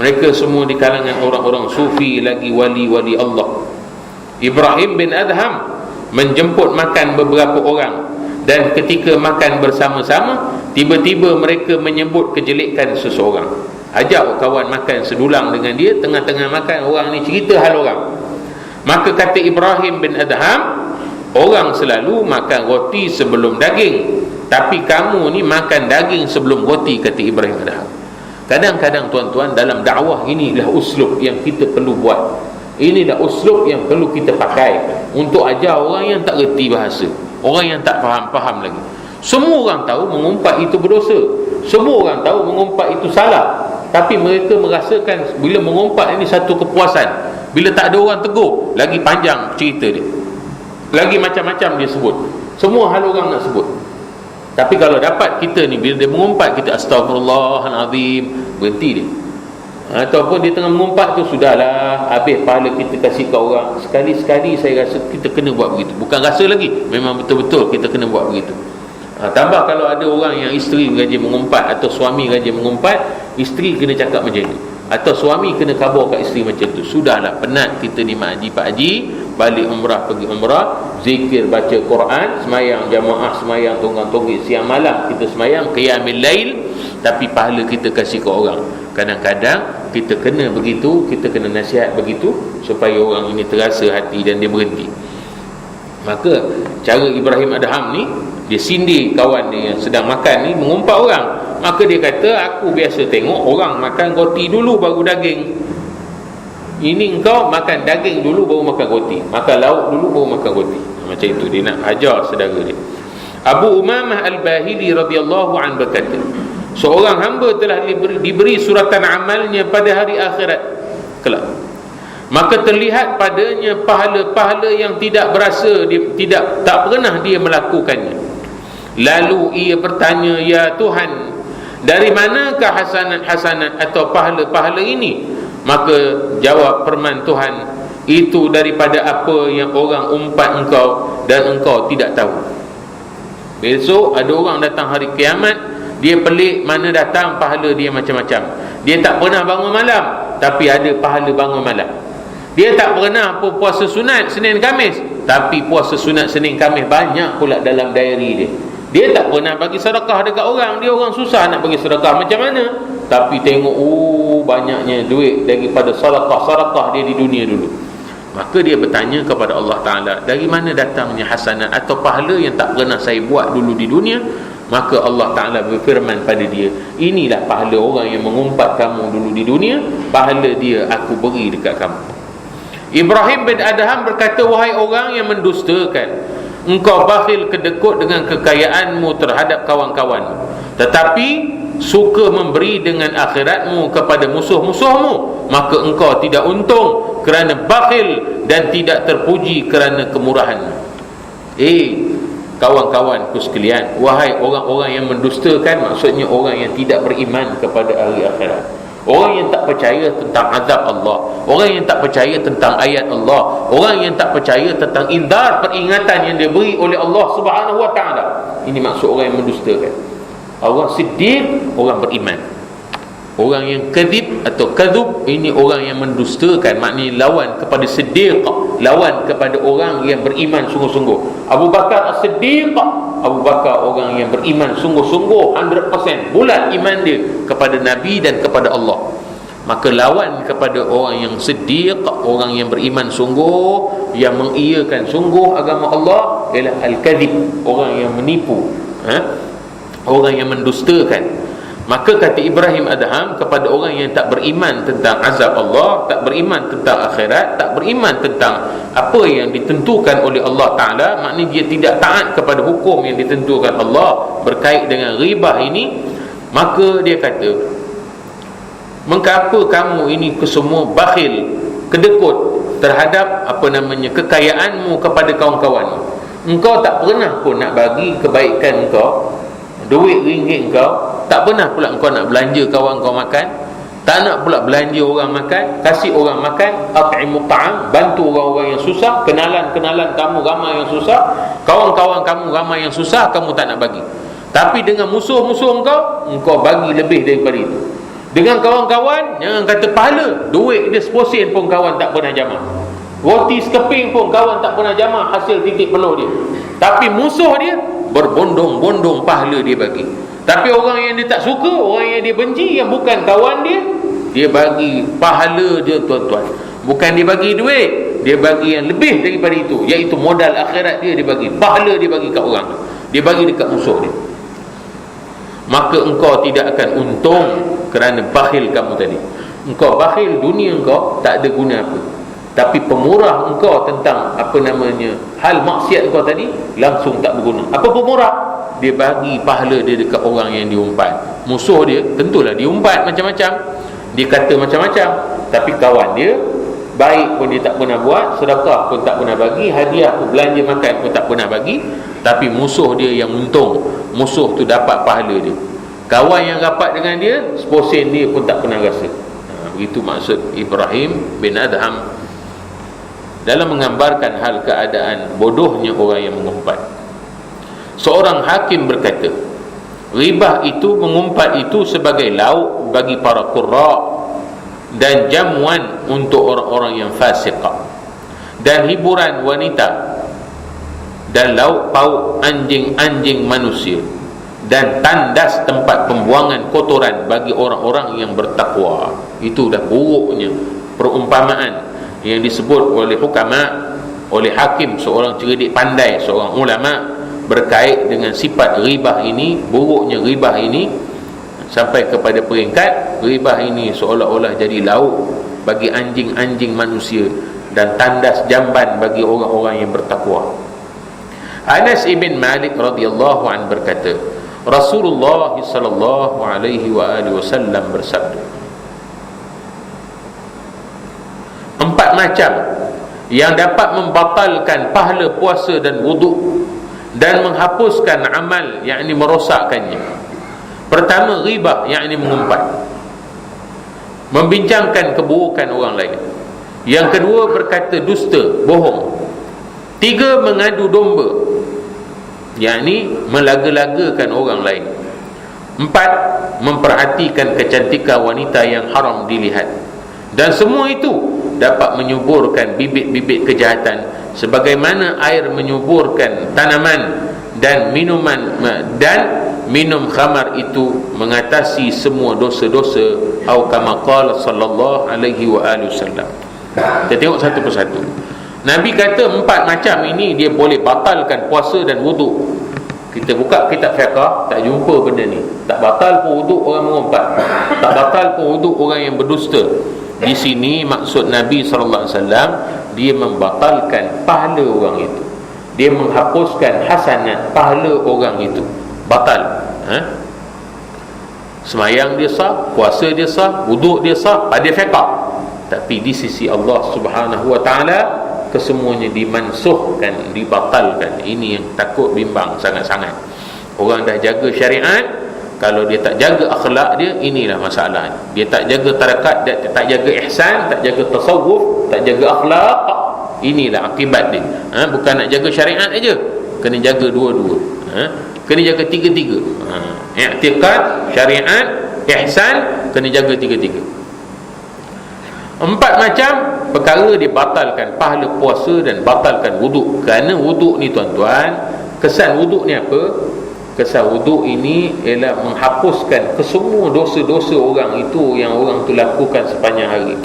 Mereka semua di kalangan orang-orang sufi, lagi wali-wali Allah. Ibrahim bin Adham menjemput makan beberapa orang, dan ketika makan bersama-sama, tiba-tiba mereka menyebut kejelekan seseorang. Ajak kawan makan sedulang dengan dia, tengah-tengah makan orang ni cerita hal orang. Maka kata Ibrahim bin Adham, orang selalu makan roti sebelum daging, tapi kamu ni makan daging sebelum roti, kata Ibrahim bin Adham. Kadang-kadang tuan-tuan, dalam dakwah inilah uslub yang kita perlu buat. Inilah uslub yang perlu kita pakai untuk ajar orang yang tak reti bahasa, orang yang tak faham-faham lagi. Semua orang tahu mengumpat itu berdosa, semua orang tahu mengumpat itu salah, tapi mereka merasakan bila mengumpat ini satu kepuasan. Bila tak ada orang tegur, lagi panjang cerita dia, lagi macam-macam dia sebut, semua hal orang nak sebut. Tapi kalau dapat kita ni, bila dia mengumpat, kita astagfirullahalazim, berhenti dia. Ataupun dia tengah mengumpat tu, sudahlah, habis pahala kita kasih ke orang. Sekali-sekali saya rasa kita kena buat begitu. Bukan rasa lagi, memang betul-betul kita kena buat begitu. Tambah kalau ada orang yang isteri rajin mengumpat, atau suami rajin mengumpat, isteri kena cakap macam tu, atau suami kena khabar kat isteri macam tu. Sudahlah, penat kita ni mak haji pak haji, balik umrah pergi umrah, zikir baca Quran, semayang jamaah, semayang tonggang-tonggik siang malam, kita semayang qiyamul lail, tapi pahala kita kasih ke orang. Kadang-kadang kita kena begitu, kita kena nasihat begitu, supaya orang ini terasa hati dan dia berhenti. Maka cara Ibrahim Adham ni, dia sindir kawan dia yang sedang makan ni mengumpat orang. Maka dia kata, aku biasa tengok orang makan roti dulu baru daging, ini engkau makan daging dulu baru makan roti, makan lauk dulu baru makan roti. Macam itu dia nak ajar saudara dia. Abu Umamah Al-Bahili radhiyallahu anhu berkata, seorang hamba telah diberi suratan amalnya pada hari akhirat kelak, maka terlihat padanya pahala-pahala yang tidak berasa, tak pernah dia melakukannya. Lalu ia bertanya, ya Tuhan, dari manakah hasanat-hasanat atau pahala-pahala ini? Maka jawab firman Tuhan, itu daripada apa yang orang umpat engkau dan engkau tidak tahu. Besok ada orang datang hari kiamat, dia pelik mana datang pahala dia macam-macam. Dia tak pernah bangun malam, tapi ada pahala bangun malam. Dia tak pernah puasa sunat Senin Khamis, tapi puasa sunat Senin Khamis banyak pula dalam diary dia. Dia tak pernah bagi sedekah dekat orang, dia orang susah nak bagi sedekah macam mana, tapi tengok banyaknya duit daripada sedekah dia di dunia dulu. Maka dia bertanya kepada Allah Ta'ala, dari mana datangnya hasanat atau pahala yang tak pernah saya buat dulu di dunia? Maka Allah Ta'ala berfirman pada dia, inilah pahala orang yang mengumpat kamu dulu di dunia, pahala dia aku beri dekat kamu. Ibrahim bin Adham berkata, wahai orang yang mendustakan, engkau bakhil kedekut dengan kekayaanmu terhadap kawan-kawanmu, tetapi suka memberi dengan akhiratmu kepada musuh-musuhmu, maka engkau tidak untung kerana bakhil dan tidak terpuji kerana kemurahanmu. Kawan-kawanku sekalian, wahai orang-orang yang mendustakan, maksudnya orang yang tidak beriman kepada hari akhirat, orang yang tak percaya tentang azab Allah, orang yang tak percaya tentang ayat Allah, orang yang tak percaya tentang indar, peringatan yang diberi oleh Allah Subhanahu wa ta'ala. Ini maksud orang yang mendustakan. Orang siddiq, orang beriman. Orang yang kadhib atau kadhub, ini orang yang mendustakan, maknanya lawan kepada siddiq, lawan kepada orang yang beriman sungguh-sungguh. Abu Bakar as-Siddiq, Abu Bakar orang yang beriman sungguh-sungguh, 100% bulat iman dia kepada Nabi dan kepada Allah. Maka lawan kepada orang yang siddiq, orang yang beriman sungguh, yang mengiyakan sungguh agama Allah, ialah al-kadhib, orang yang menipu, orang yang mendustakan. Maka kata Ibrahim Adham kepada orang yang tak beriman tentang azab Allah, tak beriman tentang akhirat, tak beriman tentang apa yang ditentukan oleh Allah Ta'ala, maknanya dia tidak taat kepada hukum yang ditentukan Allah berkait dengan ribah ini, maka dia kata, mengapa kamu ini kesemua bakhil, kedekut terhadap kekayaanmu kepada kawan-kawan. Engkau tak pernah pun nak bagi kebaikan engkau duit ringgit kau, tak pernah pula kau nak belanja kawan kau makan, tak nak pula belanja orang makan, kasih orang makan, at'imut ta'am, bantu orang-orang yang susah, kenalan-kenalan kamu ramai yang susah, kawan-kawan kamu ramai yang susah, kamu tak nak bagi. Tapi dengan musuh-musuh engkau bagi lebih daripada itu. Dengan kawan-kawan, jangan kata pahala, duit dia 10 pun kawan tak pernah jamah, roti sekeping pun kawan tak pernah jamah hasil titik peluh dia. Tapi musuh dia berbondong-bondong pahala dia bagi. Tapi orang yang dia tak suka, orang yang dia benci, yang bukan kawan dia, dia bagi pahala dia, tuan-tuan. Bukan dia bagi duit, dia bagi yang lebih daripada itu, iaitu modal akhirat dia bagi, pahala dia bagi kat orang, dia bagi dekat musuh dia. Maka engkau tidak akan untung kerana bakhil kamu tadi. Engkau bakhil, dunia engkau tak ada guna apa. Tapi pemurah engkau tentang hal maksiat engkau tadi langsung tak berguna. Apa pemurah? Dia bagi pahala dia dekat orang yang diumpat. Musuh dia tentulah diumpat macam-macam, dia kata macam-macam, tapi kawan dia baik pun dia tak pernah buat, sedekah pun tak pernah bagi, hadiah pun, belanja makan pun tak pernah bagi. Tapi musuh dia yang untung, musuh tu dapat pahala dia. Kawan yang rapat dengan dia, 10 dia pun tak pernah rasa. Begitu maksud Ibrahim bin Adham dalam menggambarkan hal keadaan bodohnya orang yang mengumpat. Seorang hakim berkata, ribah itu, mengumpat itu sebagai lauk bagi para qurra dan jamuan untuk orang-orang yang fasiqah, dan hiburan wanita, dan lauk pauk anjing-anjing manusia, dan tandas tempat pembuangan kotoran bagi orang-orang yang bertakwa. Itu dah buruknya perumpamaan yang disebut oleh hukama, oleh hakim, seorang cerdik pandai, seorang ulama, berkait dengan sifat ribah ini, buruknya ribah ini, sampai kepada peringkat ribah ini seolah-olah jadi lauk bagi anjing-anjing manusia dan tandas jamban bagi orang-orang yang bertakwa. Anas ibn Malik radhiyallahu anhu berkata, Rasulullah sallallahu alaihi wasallam bersabda, 4 macam yang dapat membatalkan pahala puasa dan wuduk dan menghapuskan amal, yakni merosakkannya. Pertama, ghibah, yakni mengumpat, membincangkan keburukan orang lain. Yang kedua, berkata dusta, bohong. 3, mengadu domba, yakni melaga-lagakan orang lain. 4, memperhatikan kecantikan wanita yang haram dilihat. Dan semua itu dapat menyuburkan bibit-bibit kejahatan, sebagaimana air menyuburkan tanaman, dan minum khamar itu mengatasi semua dosa-dosa. Atau kama qala sallallahu alaihi wasallam. Kita tengok satu persatu. Nabi kata 4 macam ini dia boleh batalkan puasa dan wuduk. Kita buka kitab fiqh, tak jumpa benda ni. Tak batal pun wuduk orang mengumpat, tak batal pun wuduk orang yang berdusta. Di sini maksud Nabi SAW, dia membatalkan pahala orang itu, dia menghapuskan hasanat pahala orang itu, batal. Semayang dia sah, puasa dia sah, wuduk dia sah pada fiqh, tapi di sisi Allah Subhanahu wa ta'ala kesemuanya dimansuhkan, dibatalkan. Ini yang takut bimbang sangat-sangat. Orang dah jaga syariat, kalau dia tak jaga akhlak dia, inilah masalah. Dia tak jaga tarakat, dia tak jaga ihsan, tak jaga tasawuf, tak jaga akhlak, inilah akibat dia. Bukan nak jaga syariat aja, kena jaga dua-dua. Kena jaga tiga-tiga. I'tiqad, syariat, ihsan, kena jaga tiga-tiga. 4 macam perkara dibatalkan pahala puasa dan batalkan wuduk. Kerana wuduk ni, tuan-tuan, kesan wuduk ni apa? Kesan wuduk ini ialah menghapuskan kesemua dosa-dosa orang itu yang orang tu lakukan sepanjang hari.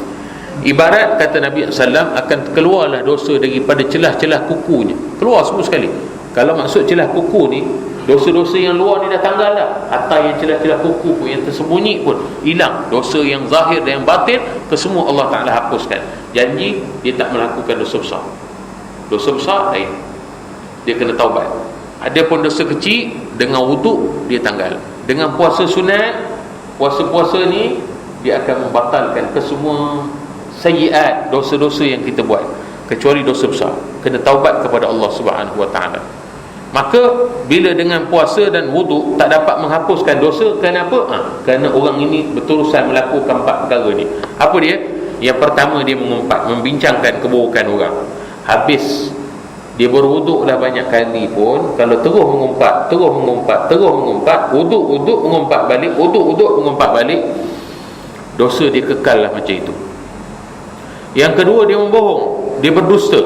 Ibarat kata Nabi SAW, akan keluarlah dosa daripada celah-celah kukunya, keluar semua sekali. Kalau maksud celah kuku ni, dosa-dosa yang luar ni dah tanggal dah, hatta yang celah-celah kuku pun, yang tersembunyi pun hilang. Dosa yang zahir dan yang batin, kesemua Allah Ta'ala hapuskan. Janji dia tak melakukan dosa besar. Dosa besar lain, dia kena taubat. Adapun dosa kecil, dengan wuduk dia tanggal. Dengan puasa sunat, puasa-puasa ni dia akan membatalkan kesemua sayyiat, dosa-dosa yang kita buat, kecuali dosa besar. Kena taubat kepada Allah Subhanahu wa ta'ala. Maka bila dengan puasa dan wuduk tak dapat menghapuskan dosa, kenapa? Kerana orang ini berterusan melakukan 4 perkara ni. Apa dia? Yang pertama, dia mengumpat, membincangkan keburukan orang. Habis dia berwuduk dah banyak kali pun, kalau terus mengumpat, wuduk mengumpat balik, wuduk mengumpat balik, dosa dia kekal lah macam itu. Yang kedua, dia membohong, dia berdusta,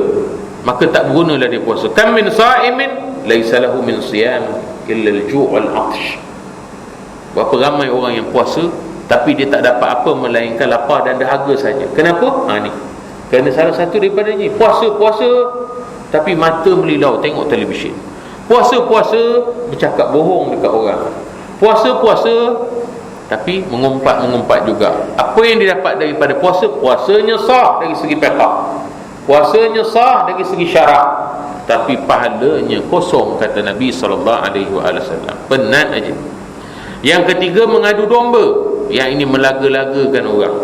maka tak bergunalah dia puasa. Kam min sa'imin laisa lahu min siyam illa al-ju' wal-'atsh. Berapa ramai orang yang puasa tapi dia tak dapat apa melainkan lapar dan dahaga saja. Kenapa? Ni. Kerana salah satu daripadanya puasa tapi mata melilau tengok televisyen. Puasa bercakap bohong dekat orang. Puasa tapi mengumpat juga. Apa yang didapat daripada puasa? Puasanya sah dari segi fiqh, puasanya sah dari segi syarak, tapi pahalanya kosong, kata Nabi SAW. Penat aja. Yang ketiga, mengadu domba. Yang ini melaga-lagakan orang.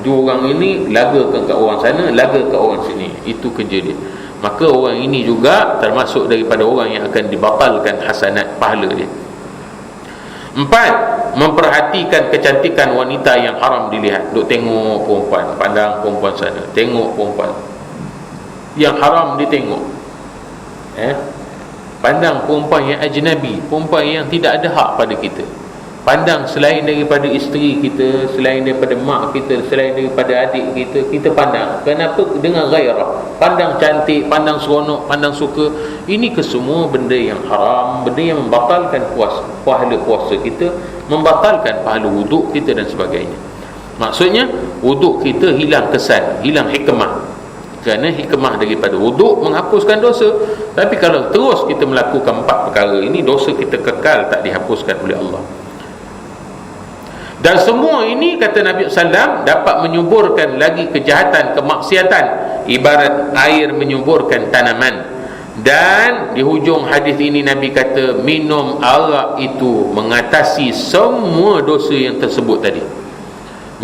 Dua orang ini lagakan kat orang sana, laga kat orang sini. Itu kerja dia. Maka orang ini juga termasuk daripada orang yang akan dibatalkan hasanat pahala dia. 4, memperhatikan kecantikan wanita yang haram dilihat. Duk tengok perempuan, pandang perempuan sana, tengok perempuan yang haram ditengok. Pandang perempuan yang ajnabi, perempuan yang tidak ada hak pada kita. Pandang selain daripada isteri kita, selain daripada mak kita, selain daripada adik kita, kita pandang. Kenapa? Dengan gairah. Pandang cantik, pandang seronok, pandang suka. Ini kesemua benda yang haram, benda yang membatalkan pahala puasa kita, membatalkan pahala wuduk kita dan sebagainya. Maksudnya wuduk kita hilang kesan, hilang hikmah. Kerana hikmah daripada wuduk menghapuskan dosa. Tapi kalau terus kita melakukan 4 perkara ini, dosa kita kekal, tak dihapuskan oleh Allah. Dan semua ini, kata Nabi SAW, dapat menyuburkan lagi kejahatan, kemaksiatan, ibarat air menyuburkan tanaman. Dan di hujung hadis ini Nabi kata, minum arak itu mengatasi semua dosa yang tersebut tadi.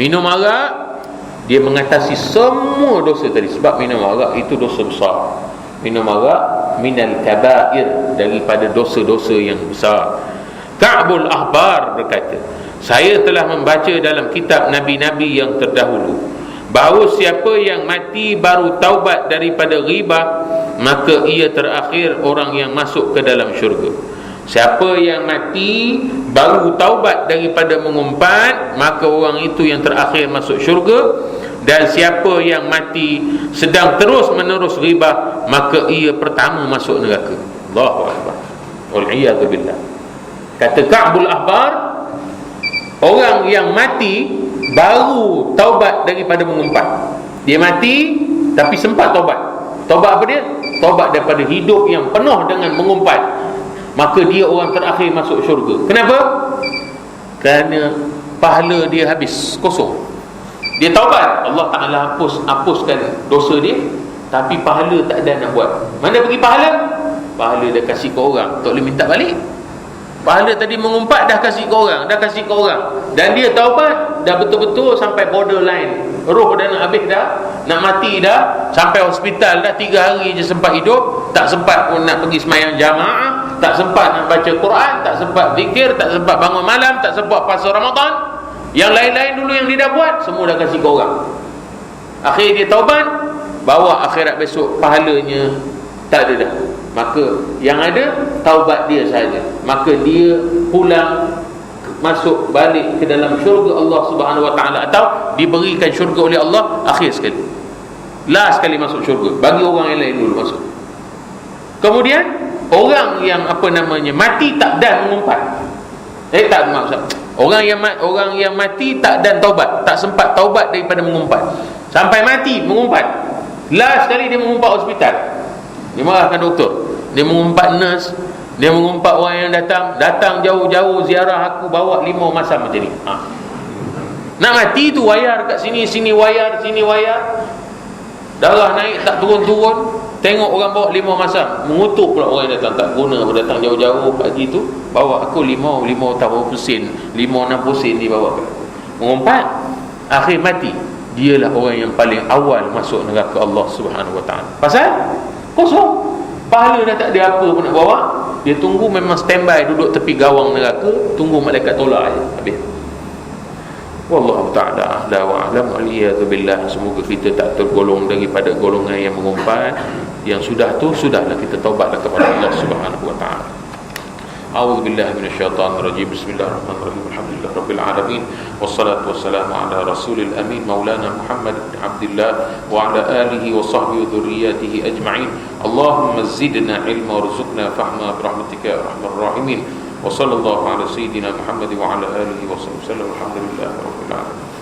Minum arak, dia mengatasi semua dosa tadi. Sebab minum arak itu dosa besar. Minum arak minal kabair, daripada dosa-dosa yang besar. Ka'bul Ahbar berkata, saya telah membaca dalam kitab Nabi-Nabi yang terdahulu bahawa siapa yang mati baru taubat daripada ghibah, maka ia terakhir orang yang masuk ke dalam syurga. Siapa yang mati baru taubat daripada mengumpat, maka orang itu yang terakhir masuk syurga. Dan siapa yang mati sedang terus menerus ghibah, maka ia pertama masuk neraka. Allahu Akbar. Wal-iyadhu billah. Kata Ka'bul Ahbar, orang yang mati baru taubat daripada mengumpat. Dia mati tapi sempat taubat. Taubat apa dia? Taubat daripada hidup yang penuh dengan mengumpat, maka dia orang terakhir masuk syurga. Kenapa? Kerana pahala dia habis, kosong. Dia taubat, Allah Ta'ala hapuskan dosa dia, tapi pahala tak ada nak buat. Mana pergi pahala? Pahala dia kasih ke orang, tak boleh minta balik. Pahala tadi mengumpat dah kasih ke orang, dan dia taubat dah betul-betul sampai borderline, roh dah nak habis dah, nak mati dah, sampai hospital dah, 3 hari je sempat hidup, tak sempat pun nak pergi sembahyang jamaah, tak sempat nak baca Quran, tak sempat zikir, tak sempat bangun malam, tak sempat puasa Ramadan. Yang lain-lain dulu yang dia dah buat, semua dah kasih ke orang. Akhir dia taubat, bawa akhirat besok pahalanya tak ada dah. Maka yang ada taubat dia saja. Maka dia pulang, masuk balik ke dalam syurga Allah Subhanahu Wa Taala, atau diberikan syurga oleh Allah akhir sekali, last sekali masuk syurga. Bagi orang yang lain dulu masuk. Kemudian orang yang mati tak dan mengumpat. Tak maksud. Orang yang mati tak dan taubat, tak sempat taubat daripada mengumpat, sampai mati mengumpat. Last sekali dia mengumpat hospital, dia marahkan doktor, dia mengumpat nurse, dia mengumpat orang yang datang jauh-jauh ziarah aku, bawa 5 masam macam ni. Nak mati tu wayar kat sini wayar, sini wayar, darah naik tak turun-turun. Tengok orang bawa 5 masam, mengutuk pula orang yang datang, tak guna, datang jauh-jauh pagi tu, bawa aku 5 tahu sen, 5-60 sen dibawa ke. Mengumpat, akhir mati. Dialah orang yang paling awal masuk neraka Allah Subhanahu Wa Taala. Pasal kosong, pahala dah tak ada apa pun nak bawa. Dia tunggu memang standby, duduk tepi gawang neraka, tunggu malaikat tolak aja, habis. Wallahu ta'ala a'la wa a'lam. Waliyadu billah. Semoga kita tak tergolong daripada golongan yang mengumpat. Yang sudah tu, sudahlah, kita taubatlah kepada Allah Subhanahu wa ta'ala. A'udzu billahi minasyaitonir rajim. Bismillahirrahmanirrahim. Alhamdulillah rabbil alamin. Wassalatu wassalamu ala rasulil amin maulana Muhammad bin Abdullah wa ala alihi wa sahbihi wa dhurriyyatihi ajma'in. Allahumma zidna ilma warzuqna fahma birahmatika ya arhamar rahimin. Wa sallallahu ala sayyidina Muhammad wa ala alihi wa sahbihi wasallam. Alhamdulillah rabbil alamin.